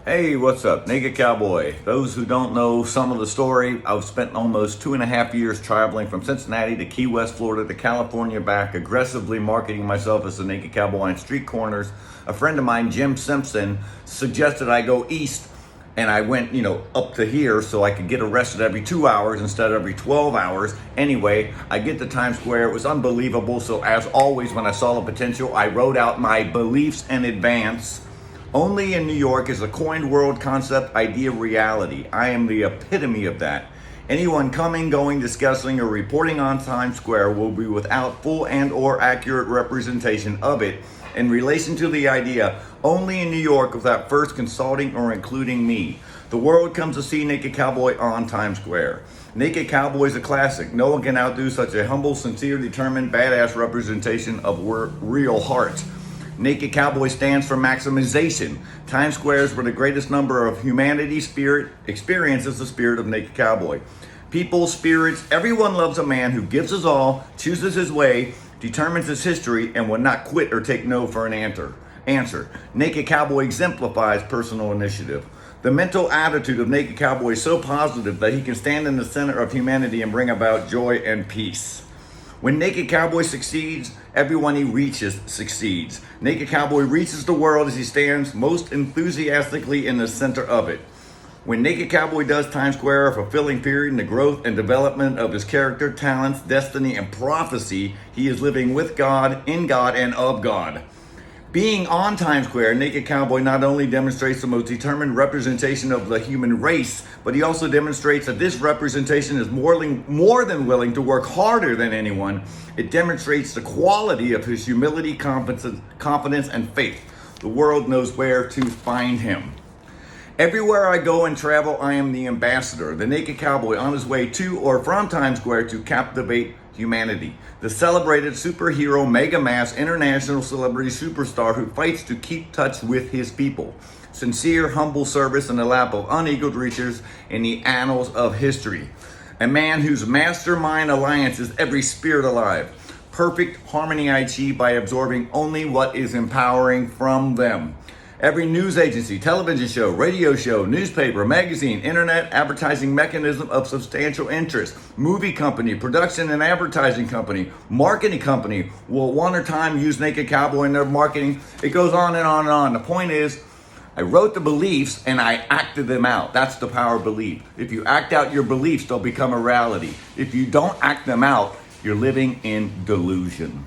Hey, what's up? Naked Cowboy. Those who don't know some of the story, I've spent almost 2.5 years traveling from Cincinnati to Key West, Florida to California back, aggressively marketing myself as the Naked Cowboy on street corners. A friend of mine, Jim Simpson, suggested I go east, and I went, up to here so I could get arrested every 2 hours instead of every 12 hours. Anyway, I get to Times Square. It was unbelievable. So as always, when I saw the potential, I wrote out my beliefs in advance. Only in New York is a coined world concept idea reality. I am the epitome of that. Anyone coming, going, discussing, or reporting on Times Square will be without full and or accurate representation of it in relation to the idea only in New York without first consulting or including me. The world comes to see Naked Cowboy on Times Square. Naked Cowboy is a classic. No one can outdo such a humble, sincere, determined, badass representation of real heart. Naked Cowboy stands for maximization. Times Square is where the greatest number of humanity spirit experiences the spirit of Naked Cowboy. People, spirits, everyone loves a man who gives his all, chooses his way, determines his history, and will not quit or take no for an answer. Naked Cowboy exemplifies personal initiative. The mental attitude of Naked Cowboy is so positive that he can stand in the center of humanity and bring about joy and peace. When Naked Cowboy succeeds, everyone he reaches succeeds. Naked Cowboy reaches the world as he stands most enthusiastically in the center of it. When Naked Cowboy does Times Square a fulfilling period in the growth and development of his character, talents, destiny, and prophecy, he is living with God, in God, and of God. Being on Times Square, Naked Cowboy not only demonstrates the most determined representation of the human race, but he also demonstrates that this representation is more than willing to work harder than anyone. It demonstrates the quality of his humility, confidence, and faith. The world knows where to find him. Everywhere I go and travel, I am the ambassador, the Naked Cowboy on his way to or from Times Square to captivate humanity. The celebrated superhero, mega mass, international celebrity superstar who fights to keep touch with his people. Sincere, humble service in the lap of unequaled riches in the annals of history. A man whose mastermind alliance is every spirit alive. Perfect harmony I achieve by absorbing only what is empowering from them. Every news agency, television show, radio show, newspaper, magazine, internet, advertising mechanism of substantial interest, movie company, production and advertising company, marketing company will one or time use Naked Cowboy in their marketing. It goes on and on and on. The point is, I wrote the beliefs and I acted them out. That's the power of belief. If you act out your beliefs, they'll become a reality. If you don't act them out, you're living in delusion.